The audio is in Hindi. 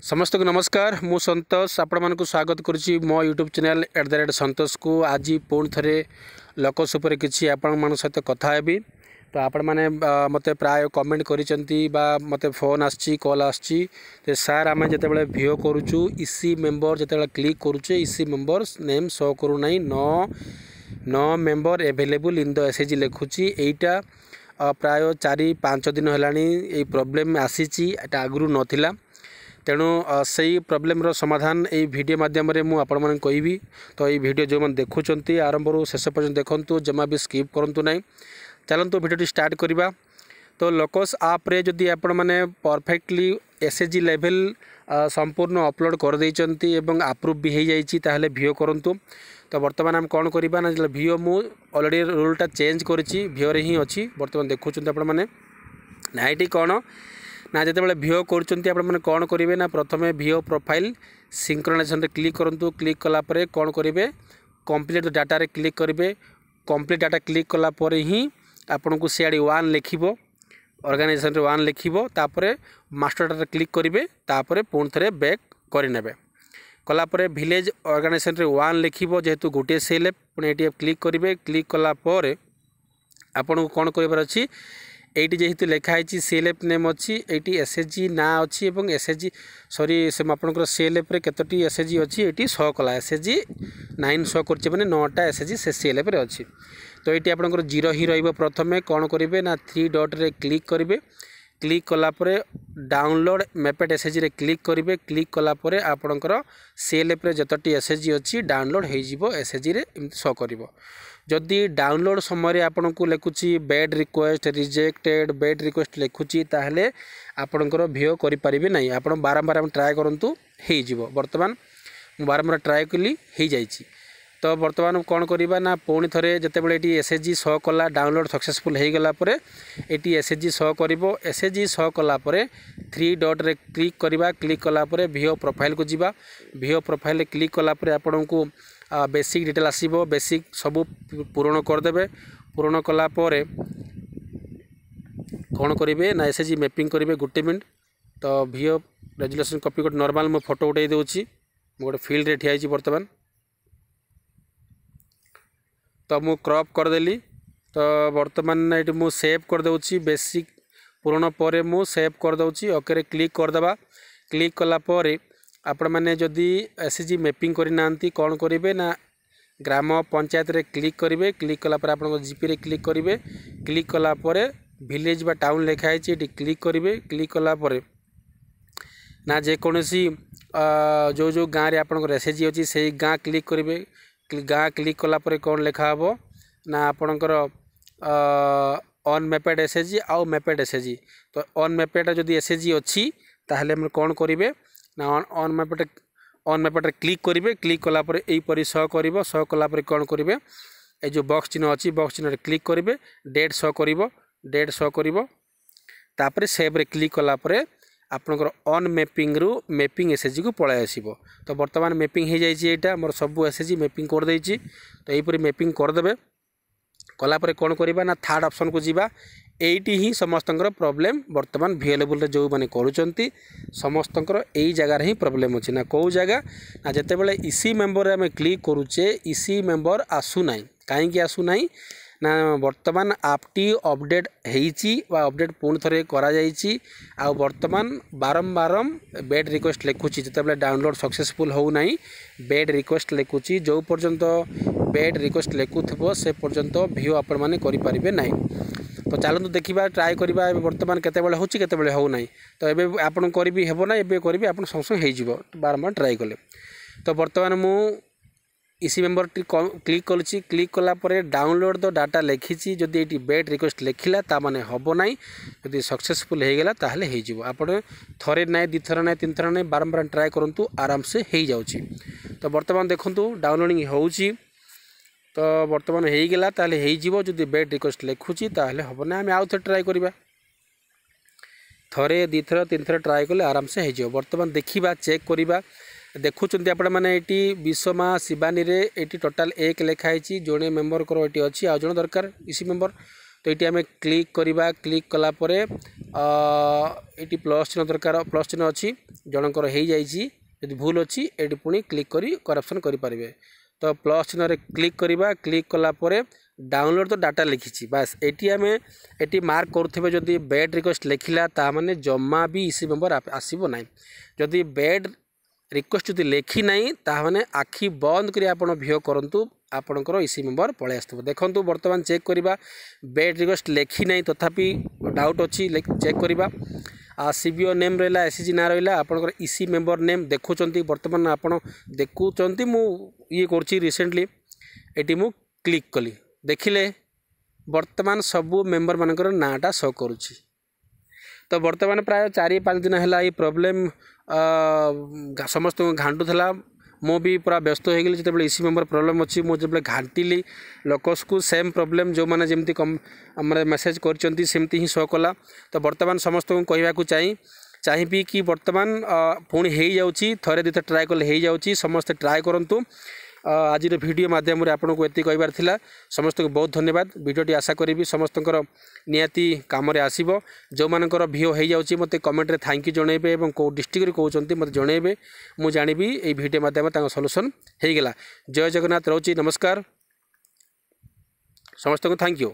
समस्त को नमस्कार मु संतोष आपण मानक स्वागत करुच्ची मो यूट्यूब चैनल @संतोष को आज पुणी थे लोकस उपर किसी आपण मान सहित कथा हेबी। तो आपण मैंने मत प्राय कमेंट करिसेंती बा मते फोन आछि कॉल आछि ते सर आम जिते भिओ करूचु इसी मेंबर जिते क्लिक करूचे इसी मेंबर्स नेम शो करू नहीं no member available in the SHG लिखुची एटा प्राय 4-5 दिन होलानी ए प्रॉब्लम आसीची एटा आगु नथिला। तेणु से प्रोब्लेम समाधान ये वीडियो माध्यम मुझे आपण मैंने कहबी। तो ये वीडियो जो मैंने देखुंत आरंभ शेष पर्यटन देखूँ जमा भी स्किप करूँ ना। चलतु वीडियो स्टार्ट करवा। तो लोकस आप रे जदि आपण मैंने परफेक्टली एसएचजी लेवल संपूर्ण अपलोड कर देइचंती एवं अप्रूव भी हो जाए भिओ करूँ। तो बर्तमान आम कौन करवा ना भिओ मु ऑलरेडी रूलटा चेंज करी भिओ रे ही अच्छी बर्तमान देखुं आपण मैंने ना ये कौन ना जिते भिओ कर कौन करेंगे ना प्रथम भिओ प्रोफाइल सिंक्रोनाइजेशन रे क्लिक करूँ। क्लिक कलापर कौन करेंगे कंप्लीट डाटा रे क्लिक करेंगे। कंप्लीट डाटा क्लिक कलापर ही आपन को सीआडी 1 लिखिबो ऑर्गेनाइजेशन रे 1 लिखिबो तापर मास्टर डाटा क्लिक करेंगे तापर पुणी थे बैक करने कलापर विलेज ऑर्गेनाइजेशन रे 1 लिखिबो जेहेतु गोटे सेल पुणी ये क्लिक करेंगे। क्लिक कलापर आपन को कौन कर अच्छी एटी जेहेतु लिखाई सीएलएफ नेम अच्छी ये एसएचजी ना अच्छी और एसएचजी सॉरी से आपंकर सीएलएफ रे केतोटी एसएचजी अच्छी ये शो कला एसएचजी 9 शो कर 9टा एसएचजी से सीएलएफ रे अच्छी। तो ये आपंकर 0 ही रहिबो। प्रथमे कौन करेंगे ना 3 डॉट रे क्लिक करेंगे। क्लिक कलापर डाउनलोड मैपेट एसएचजी रे क्लिक करेंगे। क्लिक कलापर आपंकर सीएलएफ रे जतटी एसएचजी अच्छी डाउनलोड हो एसएचजी रे शो करिवो। जदि डाउनलोड समय आपन को लिखुची bad request rejected bad request लिखुची ताहले आपनकर भिओ करि परिबे नहीं। आपन बारंबार हम ट्राए करंतु हे जिवो। वर्तमान मु बारंबार ट्राए कली हे जाईची। तो वर्तमान कौन करवा ना पुणी थे जितेबाला ये एसएचजी शो कला डाउनलोड सक्सेसफुल हो गला पर ये एसएचजी शो करिवो। एसएचजी शो कलापर 3 डॉट रे क्लिक करवा। क्लिक कलापर भिओ प्रोफाइल को जीवा। भिओ प्रोफाइल क्लिक कलापर आपन को बेसिक डिटेल आसीबो। बेसिक सबू पूरण करदे। पूरण कलापर कौन करेंगे ना एसएचजी मैपिंग करेंगे 1 मिनट। तो भिओ रेजुलेशन कॉपी गोटे नॉर्मल मो फोटो उठाई दूसरी गोटे फील्ड रे ठिया बर्तमान। तो मु क्रॉप करदेली। तो बर्तमान ये मु सेव कर दूची बेसिक पूरण पर मु सेव कर दूची ओके क्लिक करदे। क्लिक कलापर आपण मैंने जदि एसएचजी मैपिंग करना कौन करेंगे ना ग्राम पंचायत रे क्लिक करेंगे। क्लिक कलापर आप जीपी रे क्लिक करेंगे। क्लिक कलापर विलेज बा टाउन लिखाई ये क्लिक करेंगे। क्लिक कलापर ना जेकोसी जो जो गाँव में आप एसएचजी अच्छी से गाँ क्लिक करेंगे। गाँ क्लिक कलापर कौन लिखा हे ना आपणकर ऑन मैपेड एसएचजी आउ मैपेड एसएचजी। तो ऑन मैपेड जदि एसएचजी अच्छी ताहले हम कौन करेंगे ना ऑन मैपेड क्लिक करेंगे। क्लिक कलापर यहीपरि शो कर शो कलापर कौन करेंगे ये जो बॉक्स चिन्ह अच्छी बॉक्स चिन्ह क्लिक करेंगे। डेट शो कर डेट शो कर सेव रे क्लिक कलापर आपनकर ऑन मैपिंग रु मैपिंग एसएचजी को पळाय आसीबो। तो वर्तमान मैपिंग हो जाइए यहाँ मोर सब एसएचजी मैपिंग कर देइछि। तो यहीपरि मैपिंग करदे कलापर कौन करवा ना थर्ड ऑप्शन को जीवा। एटी ही समस्तंकर प्रॉब्लम वर्तमान भिएलेबल जो माने करूचंती समस्तंकर एई जगह ही प्रॉब्लम अछि ना को जगह ना जेतेबेले इसी मेंबर आम क्लिक करूचे इसी मेंबर आसु नाही काहेकि आसु नाही ना वर्तमान आपटी अपडेट होईची वा अपडेट पुणी थे करा जाईची। आ वर्तमान बारंबार बेड रिक्वेस्ट लिखुची जितेबाला डाउनलोड सक्सेसफुल हो नाही बेड रिक्वेस्ट लिखुची। जो पर्यंत बेड रिक्वेस्ट लिखुथबो से पर्यंत भिओ आपण माने करि परिबे नाही। तो चलतु देखा ट्राए करवा बर्तमान केतेबेले होची केतेबेले हो नाही। तो एबे आपण करिबी हेबो ना एबे करिबी आपण संग हो जिवो बारंबार ट्राए कले। तो बर्तमान मु इसी मेंबर क्लिक करुच्ची। क्लिक कलापर डाउनलोड द डाटा लिखी जदि ये बेड रिक्वेस्ट लिखला ता माने हबो नाही। जदि सक्सेसफुल हो गला ताहले हो जिवो। आपण थरे ना 2 थर ना 3 थर ना बारंबार ट्राए करंतु आराम से हो जाउची। तो बर्तमान देखंतु डाउनलोडिंग होउची। तो बर्तमान हो गला ताहले हो जिवो। जदि बेड रिक्वेस्ट लिखुची ताहले हबो ना। आम आउ थे ट्राए करवा थरे 2 थर 3 थर ट्राए कले आराम से हो जिवो। बर्तमान देखिबा चेक करवा देखुंत आपण मैंने ये विश्वमा शिवानी रे ये टोटाल 1 लिखाई जोड़े मेम्बर को ये अच्छी आज जन दरकार इसी मेम्बर। तो ये आम क्लिक करवा क्लिक कलापर ये प्लस चिन्ह दरकार प्लस चिन्ह अच्छी जनकर हो जाती भूल अच्छी ये पुणी क्लिक कर करप्शन करें तो प्लस चिन्ह रे क्लिक करवा क्लिक कलापर डाउनलोड तो डाटा लिखी बास ये आम ये मार्क करुवे जदि बेड रिक्वेस्ट लिखला ताने जमा भी इसी मेम्बर आसब ना जदि बेड रिक्वेस्ट जदि लिखी ना ताने आखि बंद कर आप भियो करूँ आपणकर इसी मेम्बर पलि आसो देखो बर्तमान चेक करवा बेड रिक्वेस्ट लिखी ना तथापि डाउट अच्छी चेक करवा सीबीओ नेम रहा एसएचजी ना रहा आपंकर इसी मेम्बर नेम देखुं बर्तमान आप देखुं मु ये कर रिसेंटली ये मु क्लिक कली देखिले बर्तमान सबू मेम्बर मानकर नाटा शो करुच्ची तो बर्तमान प्राय 4-5 दिन है ये प्रोब्लेम समस्त घाटुला मु भी पूरा व्यस्त हो गली जो इसी मेम्बर प्रोब्लेम अच्छी मुझे जो घाटिली लोकस को सेम प्रोब्लेम जो मैंने जमी कम मेसेज करमती ही शो कला तो बर्तमान समस्त को कहवाक चाहिए कि बर्तमान पुणी हो जाऊँगी थरे दुथ ट्राए कले हो जाऊँगी समस्ते ट्राए करूँ आज वीडियो माध्यम आपको ये कहबार थिला समस्त को बहुत धन्यवाद वीडियोटी आशा करी समस्त निहाती कम आसो जो मानकर भिओ हो जाऊँगी मत कमेंट रे थैंक यू जनइबे और कौ डिस्ट्रिक्ट कहते मत जनइबे मुझे जानी ये वीडियो माध्यम सॉल्यूशन हो गला जय जगन्नाथ रोची नमस्कार समस्त को थैंक यू।